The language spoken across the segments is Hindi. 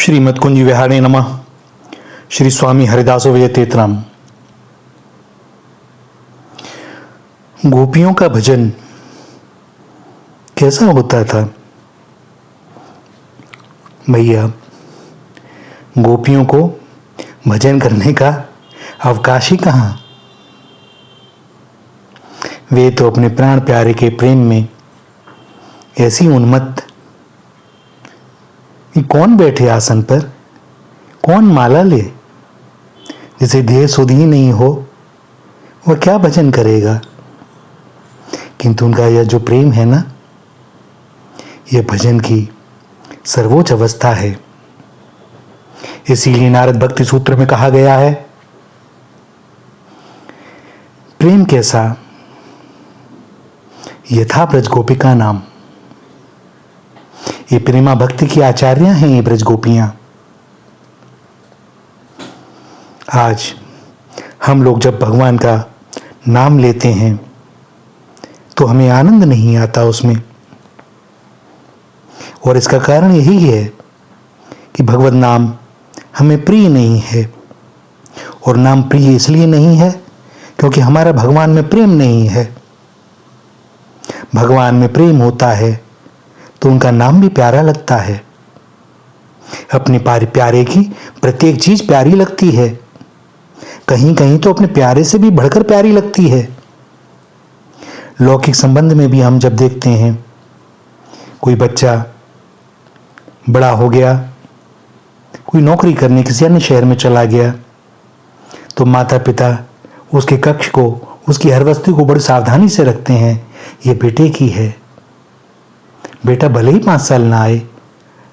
श्रीमद कुंज विहारे नमः। श्री स्वामी हरिदासो विजयतेतराम। गोपियों का भजन कैसा होता था भैया? गोपियों को भजन करने का अवकाश ही कहाँ। वे तो अपने प्राण प्यारे के प्रेम में ऐसी उन्मत्त कि कौन बैठे आसन पर, कौन माला ले, जिसे देह सुध ही नहीं हो वह क्या भजन करेगा। किंतु उनका यह जो प्रेम है ना, यह भजन की सर्वोच्च अवस्था है। इसीलिए नारद भक्ति सूत्र में कहा गया है, प्रेम कैसा यथा ब्रज गोपिका नाम। ये प्रेमा भक्ति की आचार्य हैं ये ब्रज गोपियां। आज हम लोग जब भगवान का नाम लेते हैं तो हमें आनंद नहीं आता उसमें, और इसका कारण यही है कि भगवत नाम हमें प्रिय नहीं है। और नाम प्रिय इसलिए नहीं है क्योंकि हमारा भगवान में प्रेम नहीं है। भगवान में प्रेम होता है तो उनका नाम भी प्यारा लगता है। अपने प्यारे की प्रत्येक चीज प्यारी लगती है, कहीं कहीं तो अपने प्यारे से भी बढ़कर प्यारी लगती है। लौकिक संबंध में भी हम जब देखते हैं, कोई बच्चा बड़ा हो गया, कोई नौकरी करने किसी अन्य शहर में चला गया, तो माता पिता उसके कक्ष को, उसकी हर वस्तु को बड़ी सावधानी से रखते हैं। ये बेटे की है, बेटा भले ही 5 साल ना आए,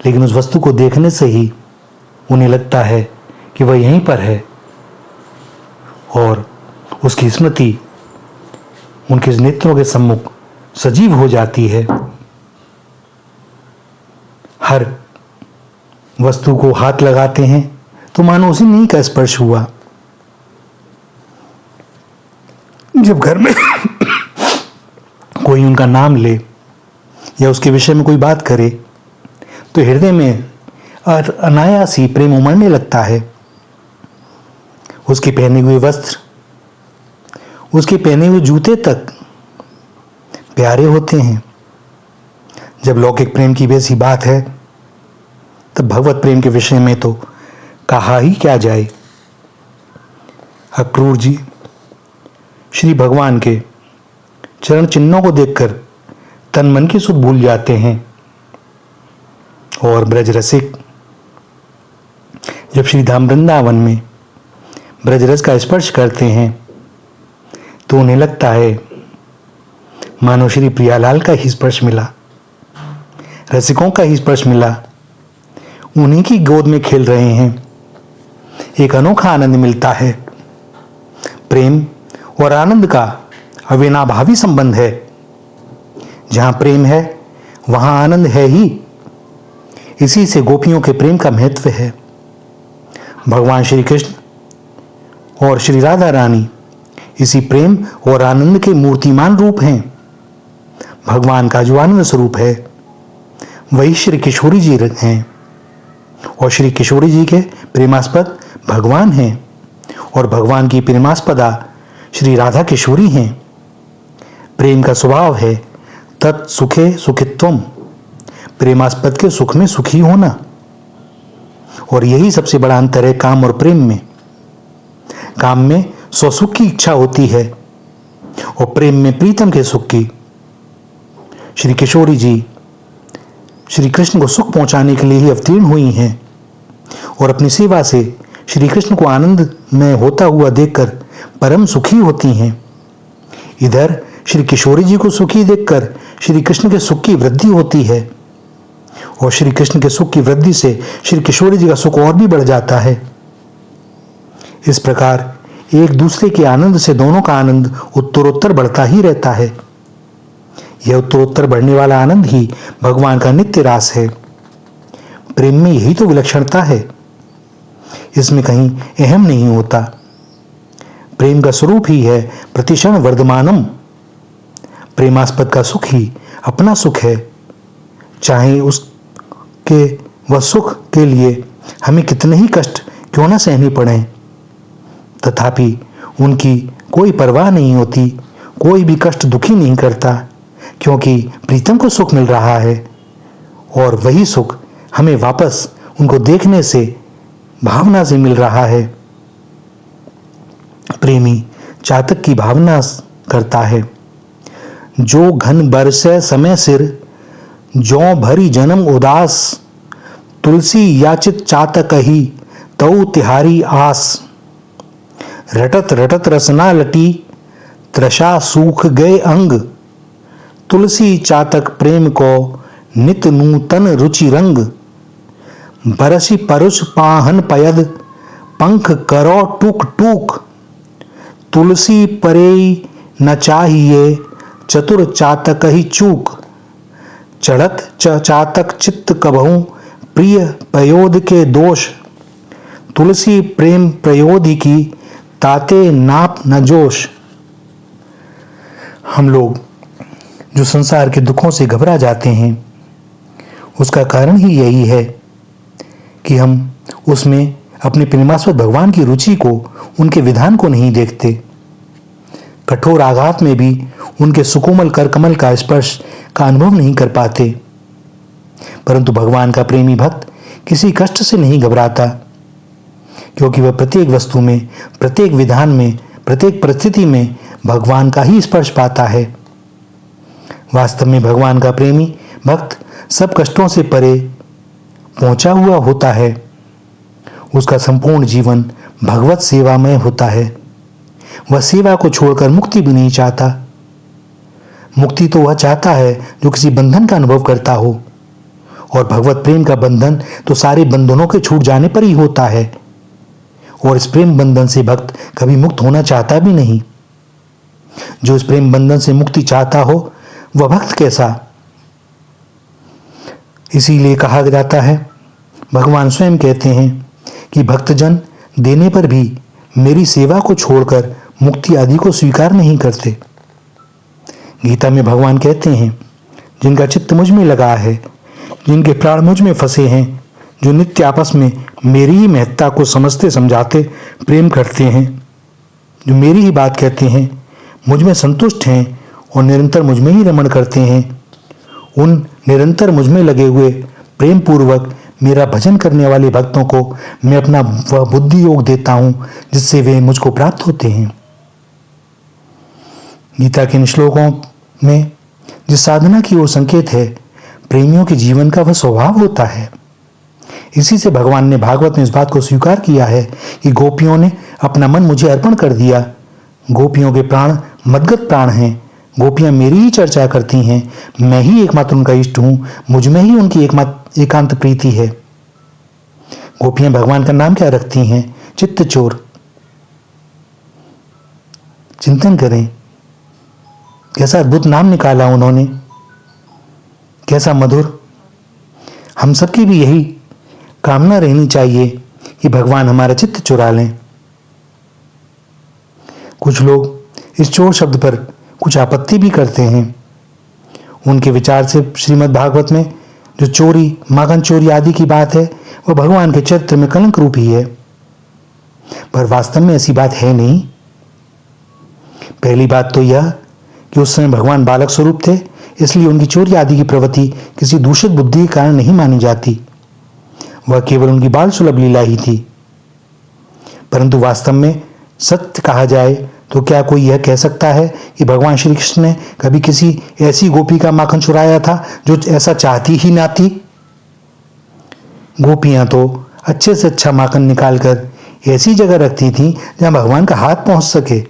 लेकिन उस वस्तु को देखने से ही उन्हें लगता है कि वह यहीं पर है, और उसकी स्मृति उनके नेत्रों के सम्मुख सजीव हो जाती है। हर वस्तु को हाथ लगाते हैं तो मानो उसी नहीं का स्पर्श हुआ। जब घर में कोई उनका नाम ले या उसके विषय में कोई बात करे तो हृदय में अनायास ही प्रेम उमड़ने लगता है। उसके पहने हुए वस्त्र, उसके पहने हुए जूते तक प्यारे होते हैं। जब लौकिक प्रेम की वैसी बात है तब भगवत प्रेम के विषय में तो कहा ही क्या जाए। अक्रूर जी श्री भगवान के चरण चिन्हों को देखकर तन मन की सुध भूल जाते हैं, और ब्रज रसिक जब श्री धाम वृंदावन में ब्रज रस का स्पर्श करते हैं तो उन्हें लगता है मानो श्री प्रियालाल का ही स्पर्श मिला, रसिकों का ही स्पर्श मिला, उन्हीं की गोद में खेल रहे हैं। एक अनोखा आनंद मिलता है। प्रेम और आनंद का अविनाभावी संबंध है। जहां प्रेम है वहां आनंद है ही। इसी से गोपियों के प्रेम का महत्व है। भगवान श्री कृष्ण और श्री राधा रानी इसी प्रेम और आनंद के मूर्तिमान रूप हैं। भगवान का जो आनंद स्वरूप है वही श्री किशोरी जी हैं, और श्री किशोरी जी के प्रेमास्पद भगवान हैं, और भगवान की प्रेमास्पदा श्री राधा किशोरी हैं। प्रेम का स्वभाव है तत् सुखे सुखित्वम, प्रेमास्पद के सुख में सुखी होना। और यही सबसे बड़ा अंतर है काम और प्रेम में। काम में स्वसुख की इच्छा होती है और प्रेम में प्रीतम के सुख की। श्री किशोरी जी श्री कृष्ण को सुख पहुंचाने के लिए ही अवतीर्ण हुई हैं, और अपनी सेवा से श्री कृष्ण को आनंद में होता हुआ देखकर परम सुखी होती हैं। इधर श्री किशोरी जी को सुखी देखकर श्री कृष्ण के सुख की वृद्धि होती है, और श्री कृष्ण के सुख की वृद्धि से श्री किशोरी जी का सुख और भी बढ़ जाता है। इस प्रकार एक दूसरे के आनंद से दोनों का आनंद उत्तरोत्तर बढ़ता ही रहता है। यह उत्तरोत्तर बढ़ने वाला आनंद ही भगवान का नित्य रास है। प्रेम में यही तो विलक्षणता है, इसमें कहीं अहम नहीं होता। प्रेम का स्वरूप ही है प्रतिक्षण वर्धमानम। प्रेमास्पद का सुख ही अपना सुख है, चाहे उसके वह सुख के लिए हमें कितने ही कष्ट क्यों न सहने पड़े, तथापि उनकी कोई परवाह नहीं होती, कोई भी कष्ट दुखी नहीं करता, क्योंकि प्रीतम को सुख मिल रहा है और वही सुख हमें वापस उनको देखने से, भावना से मिल रहा है। प्रेमी चातक की भावना करता है, जो घन बरसे समय सिर, ज्यों भरी जन्म उदास, तुलसी याचित चातक ही तऊ तिहारी आस, रटत रटत रसना लटी, त्रषा सूख गए अंग, तुलसी चातक प्रेम को नित नूतन रुचि रंग, बरसी परुष पाहन पयद, पंख करो टूक टूक, तुलसी परे न चाहिए चतुर चातक ही चूक, चढ़त चातक चित्त कबहू प्रिय प्रयोद के दोष, तुलसी प्रेम प्रयोदि की ताते नाप न जोश। हम लोग जो संसार के दुखों से घबरा जाते हैं, उसका कारण ही यही है कि हम उसमें अपने प्रेमास्पद भगवान की रुचि को, उनके विधान को नहीं देखते। कठोर आघात में भी उनके सुकोमल कर कमल का स्पर्श का अनुभव नहीं कर पाते। परंतु भगवान का प्रेमी भक्त किसी कष्ट से नहीं घबराता, क्योंकि वह प्रत्येक वस्तु में, प्रत्येक विधान में, प्रत्येक परिस्थिति में भगवान का ही स्पर्श पाता है। वास्तव में भगवान का प्रेमी भक्त सब कष्टों से परे पहुंचा हुआ होता है। उसका संपूर्ण जीवन भगवत सेवामय होता है। वह सेवा को छोड़कर मुक्ति भी नहीं चाहता। मुक्ति तो वह चाहता है जो किसी बंधन का अनुभव करता हो, और भगवत प्रेम का बंधन तो सारे बंधनों के छूट जाने पर ही होता है, और इस प्रेम बंधन से भक्त कभी मुक्त होना चाहता भी नहीं। जो इस प्रेम बंधन से मुक्ति चाहता हो, वह भक्त कैसा। इसीलिए कहा जाता है, भगवान स्वयं कहते हैं कि भक्तजन देने पर भी मेरी सेवा को छोड़कर मुक्ति आदि को स्वीकार नहीं करते। गीता में भगवान कहते हैं, जिनका चित्त मुझ में लगा है, जिनके प्राण मुझ में फंसे हैं, जो नित्य आपस में मेरी ही महत्ता को समझते समझाते प्रेम करते हैं, जो मेरी ही बात कहते हैं, मुझ में संतुष्ट हैं और निरंतर मुझ में ही रमण करते हैं, उन निरंतर मुझ में लगे हुए प्रेम पूर्वक मेरा भजन करने वाले भक्तों को मैं अपना वह बुद्धि योग देता हूं, जिससे वे मुझको प्राप्त होते हैं। गीता के इन श्लोकों में जिस साधना की ओर संकेत है, प्रेमियों के जीवन का वह स्वभाव होता है। इसी से भगवान ने भागवत में इस बात को स्वीकार किया है कि गोपियों ने अपना मन मुझे अर्पण कर दिया। गोपियों के प्राण मदगत प्राण हैं। गोपियां मेरी ही चर्चा करती हैं, मैं ही एकमात्र उनका इष्ट हूं, मुझ में ही उनकी एकांत प्रीति है। गोपियां भगवान का नाम क्या रखती हैं? चित्त चोर। चिंतन करें, कैसा अद्भुत नाम निकाला उन्होंने, कैसा मधुर। हम सबकी भी यही कामना रहनी चाहिए कि भगवान हमारा चित्त चुरा लें। कुछ लोग इस चोर शब्द पर कुछ आपत्ति भी करते हैं। उनके विचार से श्रीमद् भागवत में जो चोरी, माखन चोरी आदि की बात है, वह भगवान के चरित्र में कलंक रूप ही है, पर वास्तव में ऐसी बात है नहीं। पहली बात तो यह कि उस समय भगवान बालक स्वरूप थे, इसलिए उनकी चोरी आदि की प्रवृत्ति किसी दूषित बुद्धि के कारण नहीं मानी जाती। वह केवल उनकी बाल सुलभ लीला ही थी। परंतु वास्तव में सत्य कहा जाए तो क्या कोई यह कह सकता है कि भगवान श्री कृष्ण ने कभी किसी ऐसी गोपी का माखन चुराया था जो ऐसा चाहती ही ना थी? गोपियां तो अच्छे से अच्छा माखन निकालकर ऐसी जगह रखती थीं जहां भगवान का हाथ पहुंच सके,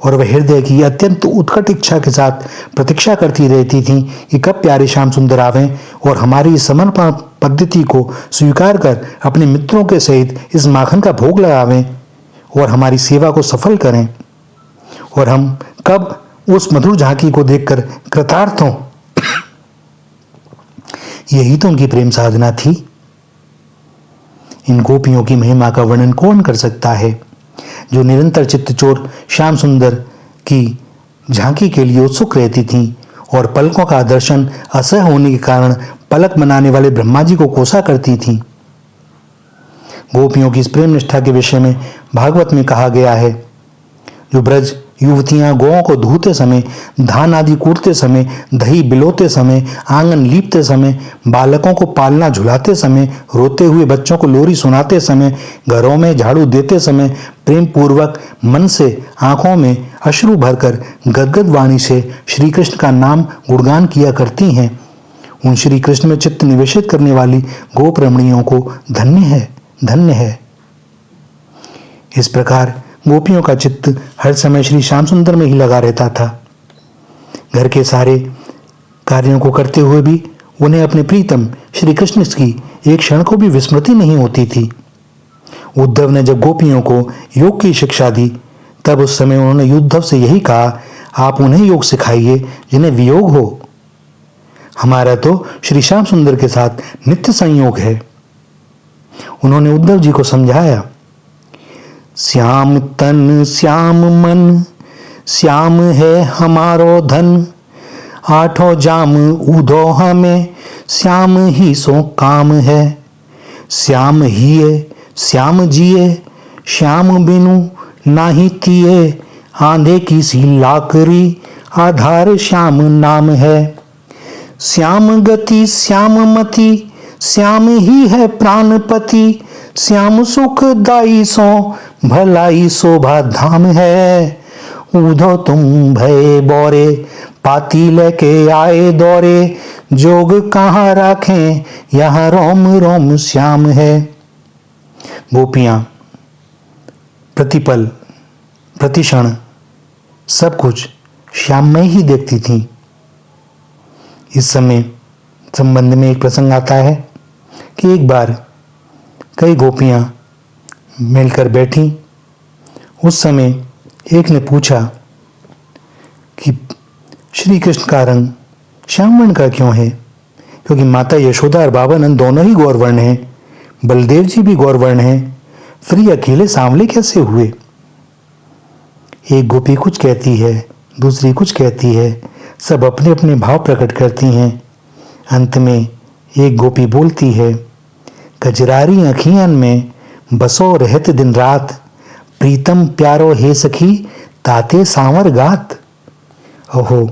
और वह हृदय की अत्यंत उत्कट इच्छा के साथ प्रतीक्षा करती रहती थीं कि कब प्यारे श्याम सुंदर आवें और हमारी इस समर्पण पद्धति को स्वीकार कर अपने मित्रों के सहित इस माखन का भोग लगावें और हमारी सेवा को सफल करें, और हम कब उस मधुर झांकी को देखकर कृतार्थ हों। यही तो उनकी प्रेम साधना थी। इन गोपियों की महिमा का वर्णन कौन कर सकता है, जो निरंतर चित्तचोर श्याम सुंदर की झांकी के लिए उत्सुक रहती थीं और पलकों का दर्शन असह्य होने के कारण पलक बनाने वाले ब्रह्मा जी को कोसा करती थीं। गोपियों की इस प्रेम निष्ठा के विषय में भागवत में कहा गया है, जो ब्रज युवतियां गौओं को धोते समय, धान आदि कूटते समय, दही बिलोते समय, आंगन लीपते समय, बालकों को पालना झुलाते समय, रोते हुए बच्चों को लोरी सुनाते समय, घरों में झाड़ू देते समय प्रेम पूर्वक मन से आंखों में अश्रु भरकर गदगद वाणी से श्री कृष्ण का नाम गुणगान किया करती हैं, उन श्री कृष्ण में चित्त निवेशित करने वाली गोप रमणियों को धन्य है, धन्य है। इस प्रकार गोपियों का चित्त हर समय श्री श्याम सुंदर में ही लगा रहता था। घर के सारे कार्यों को करते हुए भी उन्हें अपने प्रीतम श्री कृष्ण की एक क्षण को भी विस्मृति नहीं होती थी। उद्धव ने जब गोपियों को योग की शिक्षा दी, तब उस समय उन्होंने उद्धव से यही कहा, आप उन्हें योग सिखाइए जिन्हें वियोग हो। हमारा तो श्री श्याम सुंदर के साथ नित्य संयोग है। उन्होंने उद्धव जी को समझाया, श्याम तन श्याम मन, श्याम है हमारो धन, आठों जाम उदो हमें, श्याम ही सो काम है। श्याम हिए श्याम जिए, श्याम बिनु नाही तिए, आंधे की सी लाकरी, आधार श्याम नाम है। श्याम गति श्याम मति, श्याम ही है प्राणपति, श्याम सुखदाई सो भलाई शोभा धाम है। उधो तुम भय बोरे, पाती लेके आए दौरे, जोग कहाँ रखें यहाँ रोम रोम श्याम है। गोपियां प्रतिपल प्रतिक्षण सब कुछ श्याममय ही देखती थीं। इस समय संबंध में एक प्रसंग आता है कि एक बार कई गोपियां मिलकर बैठी। उस समय एक ने पूछा कि श्री कृष्ण का रंग श्याम वर्ण का क्यों है, क्योंकि माता यशोदा और बाबा नंद दोनों ही गौरवर्ण हैं, बलदेव जी भी गौरवर्ण हैं, फिर ये अकेले सांवले कैसे हुए। एक गोपी कुछ कहती है, दूसरी कुछ कहती है, सब अपने अपने भाव प्रकट करती हैं। अंत में एक गोपी बोलती है, कजरारी अखियन में बसो रहत दिन रात, प्रीतम प्यारो हे सखी ताते सांवर गात। ओहो,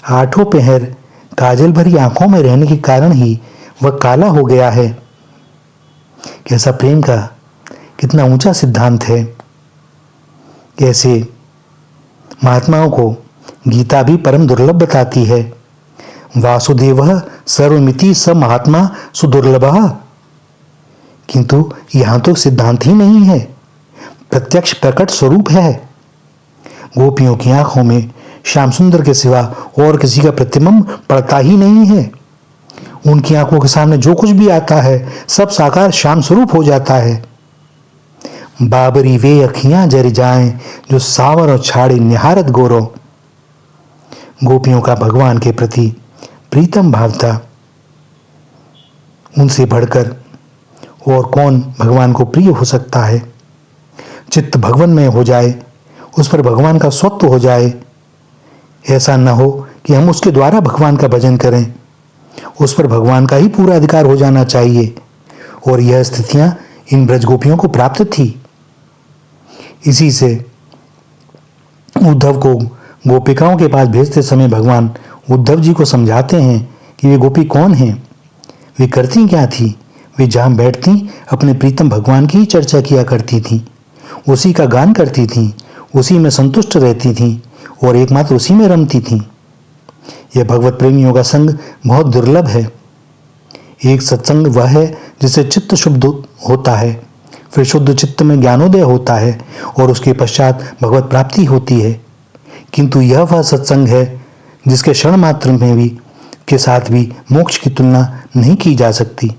आठों पहर काजल भरी आंखों में रहने के कारण ही वह काला हो गया है। कैसा प्रेम का कितना ऊंचा सिद्धांत है। कैसे महात्माओं को गीता भी परम दुर्लभ बताती है, वासुदेवः सर्वमिति स महात्मा सुदुर्लभः। किंतु यहां तो सिद्धांत ही नहीं है, प्रत्यक्ष प्रकट स्वरूप है। गोपियों की आंखों में श्याम सुंदर के सिवा और किसी का प्रतिबिंब पड़ता ही नहीं है। उनकी आंखों के सामने जो कुछ भी आता है सब साकार श्याम स्वरूप हो जाता है। बाबरी वे अखियां जर जाएं, जो सावर और छाड़ी निहारत गोरो। गोपियों का भगवान के प्रति प्रीतम भाव था। उनसे बढ़कर और कौन भगवान को प्रिय हो सकता है। चित्त भगवान में हो जाए, उस पर भगवान का स्वत्व हो जाए। ऐसा न हो कि हम उसके द्वारा भगवान का भजन करें, उस पर भगवान का ही पूरा अधिकार हो जाना चाहिए। और यह स्थितियां इन ब्रज गोपियों को प्राप्त थी। इसी से उद्धव को गोपिकाओं के पास भेजते समय भगवान उद्धव जी को समझाते हैं कि वे गोपी कौन हैं, वे करती क्या थी। वे जहां बैठती अपने प्रीतम भगवान की ही चर्चा किया करती थी, उसी का गान करती थी, उसी में संतुष्ट रहती थी और एकमात्र उसी में रमती थी। यह भगवत प्रेमियों का संग बहुत दुर्लभ है। एक सत्संग वह है जिससे चित्त शुद्ध होता है, फिर शुद्ध चित्त में ज्ञानोदय होता है और उसके पश्चात भगवत प्राप्ति होती है। किंतु यह वह सत्संग है जिसके क्षण मात्र में भी के साथ भी मोक्ष की तुलना नहीं की जा सकती।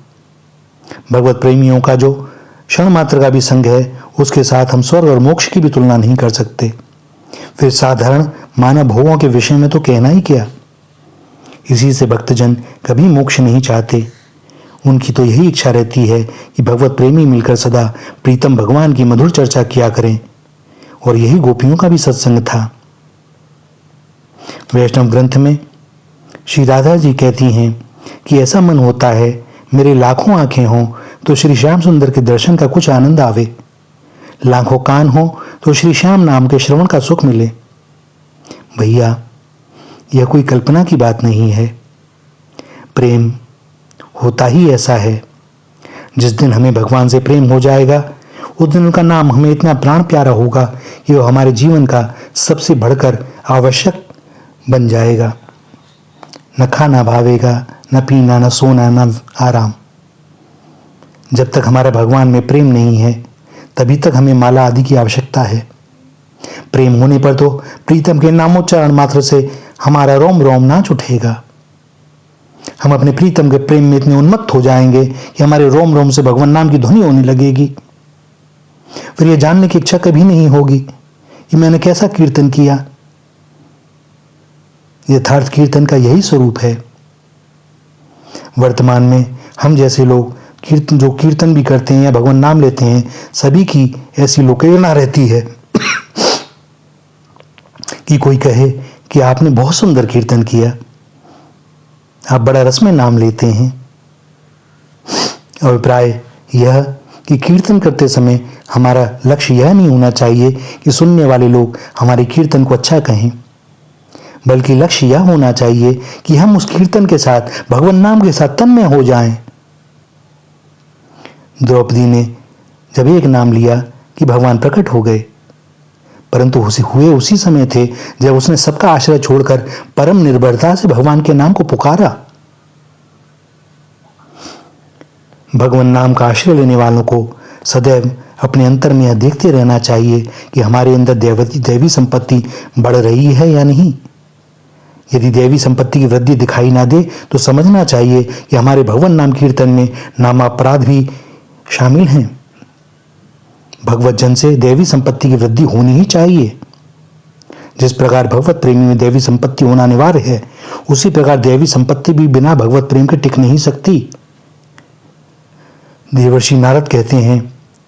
भगवत प्रेमियों का जो क्षण मात्र का भी संग है, उसके साथ हम स्वर्ग और मोक्ष की भी तुलना नहीं कर सकते। फिर साधारण मानव भोगों के विषय में तो कहना ही क्या। इसी से भक्तजन कभी मोक्ष नहीं चाहते। उनकी तो यही इच्छा रहती है कि भगवत प्रेमी मिलकर सदा प्रीतम भगवान की मधुर चर्चा किया करें। और यही गोपियों का भी सत्संग था। वैष्णव ग्रंथ में श्री राधा जी कहती हैं कि ऐसा मन होता है मेरे लाखों आंखें हों तो श्री श्याम सुंदर के दर्शन का कुछ आनंद आवे, लाखों कान हो तो श्री श्याम नाम के श्रवण का सुख मिले। भैया, यह कोई कल्पना की बात नहीं है। प्रेम होता ही ऐसा है। जिस दिन हमें भगवान से प्रेम हो जाएगा, उस दिन उनका नाम हमें इतना प्राण प्यारा होगा कि वह हमारे जीवन का सबसे बढ़कर आवश्यक बन जाएगा। न खाना भावेगा, न पीना, न सोना, न आराम। जब तक हमारा भगवान में प्रेम नहीं है, तभी तक हमें माला आदि की आवश्यकता है। प्रेम होने पर तो प्रीतम के नामोच्चारण मात्र से हमारा रोम रोम नाच उठेगा। हम अपने प्रीतम के प्रेम में इतने उन्मत्त हो जाएंगे कि हमारे रोम रोम से भगवान नाम की ध्वनि होने लगेगी। फिर यह जानने की इच्छा कभी नहीं होगी कि मैंने कैसा कीर्तन किया। यथार्थ कीर्तन का यही स्वरूप है। वर्तमान में हम जैसे लोग जो कीर्तन भी करते हैं या भगवान नाम लेते हैं, सभी की ऐसी लोकेरना रहती है कि कोई कहे कि आपने बहुत सुंदर कीर्तन किया, आप बड़ा रस में नाम लेते हैं। अभिप्राय यह कि कीर्तन करते समय हमारा लक्ष्य यह नहीं होना चाहिए कि सुनने वाले लोग हमारे कीर्तन को अच्छा कहें, बल्कि लक्ष्य यह होना चाहिए कि हम उस कीर्तन के साथ भगवान नाम के साथ तन्मय हो जाएं। द्रौपदी ने जब एक नाम लिया कि भगवान प्रकट हो गए, परंतु हुए उसी समय थे जब उसने सबका आश्रय छोड़कर परम निर्भरता से भगवान के नाम को पुकारा। भगवान नाम का आश्रय लेने वालों को सदैव अपने अंतर में यह देखते रहना चाहिए कि हमारे अंदर दैवी संपत्ति बढ़ रही है या नहीं। यदि दैवी संपत्ति की वृद्धि दिखाई ना दे तो समझना चाहिए कि हमारे भगवान नाम कीर्तन में नामापराध भी शामिल हैं। भगवत जन से दैवी संपत्ति की वृद्धि होनी ही चाहिए। जिस प्रकार भगवत प्रेमी में दैवी संपत्ति होना अनिवार्य है, उसी प्रकार दैवी संपत्ति भी बिना भगवत प्रेम के टिक नहीं सकती। देवर्षि नारद कहते हैं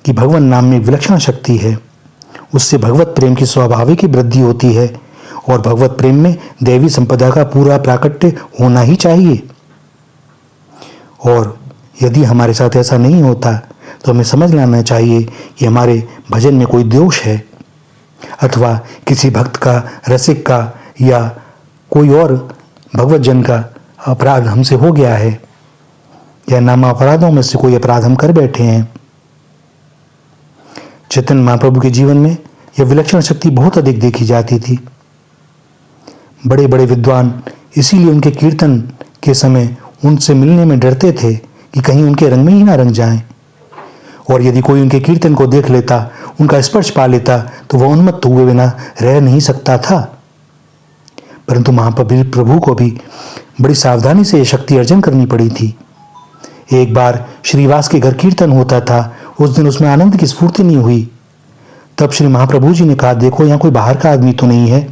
कि भगवान नाम में विलक्षण शक्ति है, उससे भगवत प्रेम की स्वाभाविक वृद्धि होती है और भगवत प्रेम में दैवी संपदा का पूरा प्राकट्य होना ही चाहिए। और यदि हमारे साथ ऐसा नहीं होता तो हमें समझ लेना चाहिए कि हमारे भजन में कोई दोष है, अथवा किसी भक्त का, रसिक का या कोई और भगवत जन का अपराध हमसे हो गया है, या नामा अपराधों में से कोई अपराध हम कर बैठे हैं। चैतन्य महाप्रभु के जीवन में यह विलक्षण शक्ति बहुत अधिक देखी जाती थी। बड़े बड़े विद्वान इसीलिए उनके कीर्तन के समय उनसे मिलने में डरते थे कि कहीं उनके रंग में ही ना रंग जाएं। और यदि कोई उनके कीर्तन को देख लेता, उनका स्पर्श पा लेता, तो वह उन्मत्त हुए बिना रह नहीं सकता था। परंतु महाप्रभु को भी बड़ी सावधानी से यह शक्ति अर्जन करनी पड़ी थी। एक बार श्रीवास के घर कीर्तन होता था, उस दिन उसमें आनंद की स्फूर्ति नहीं हुई। तब श्री महाप्रभु जी ने कहा, देखो यहाँ कोई बाहर का आदमी तो नहीं है।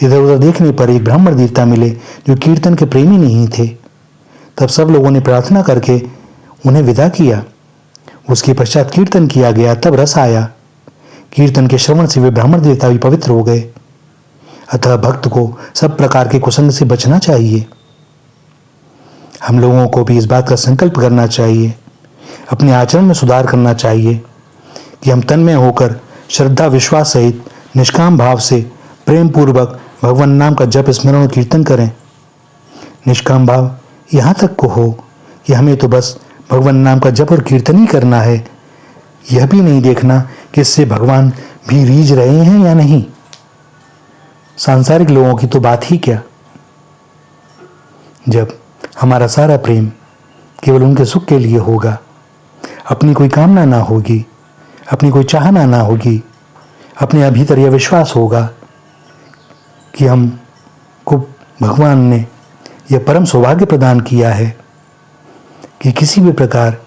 इधर उधर देखने पर एक ब्राह्मण देवता मिले जो कीर्तन के प्रेमी नहीं थे। तब सब लोगों ने प्रार्थना करके उन्हें विदा किया। उसके पश्चात कीर्तन किया गया, तब रस आया। कीर्तन के श्रवण से वे ब्राह्मण देवता भी पवित्र हो गए। अतः भक्त को सब प्रकार के कुसंग से बचना चाहिए। हम लोगों को भी इस बात का संकल्प करना चाहिए, अपने आचरण में सुधार करना चाहिए कि हम तन्मय होकर श्रद्धा विश्वास सहित निष्काम भाव से प्रेम पूर्वक भगवान नाम का जप, स्मरण और कीर्तन करें। निष्काम भाव यहाँ तक को हो कि हमें तो बस भगवान नाम का जप और कीर्तन ही करना है, यह भी नहीं देखना कि इससे भगवान भी रीझ रहे हैं या नहीं। सांसारिक लोगों की तो बात ही क्या। जब हमारा सारा प्रेम केवल उनके सुख के लिए होगा, अपनी कोई कामना ना होगी, अपनी कोई चाहना ना होगी, अपने भीतर यह विश्वास होगा कि हमको भगवान ने यह परम सौभाग्य प्रदान किया है कि किसी भी प्रकार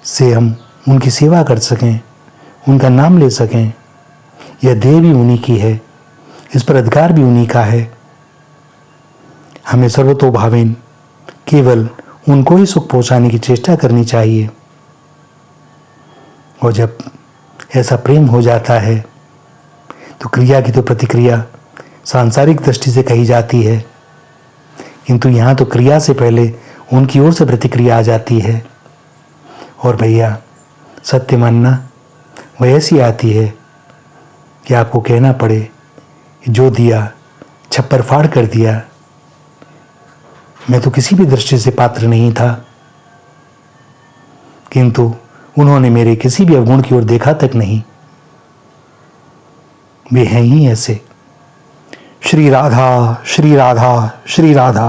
से हम उनकी सेवा कर सकें, उनका नाम ले सकें। यह देह भी उन्हीं की है, इस पर अधिकार भी उन्हीं का है। हमें सर्वतोभावेन केवल उनको ही सुख पहुंचाने की चेष्टा करनी चाहिए। और जब ऐसा प्रेम हो जाता है तो क्रिया की तो प्रतिक्रिया सांसारिक दृष्टि से कही जाती है, किंतु यहाँ तो क्रिया से पहले उनकी ओर से प्रतिक्रिया आ जाती है। और भैया सत्य मानना वह ऐसी आती है कि आपको कहना पड़े कि जो दिया छप्पर फाड़ कर दिया। मैं तो किसी भी दृष्टि से पात्र नहीं था, किंतु उन्होंने मेरे किसी भी अवगुण की ओर देखा तक नहीं। वे हैं ही ऐसे। श्री राधा, श्री राधा, श्री राधा।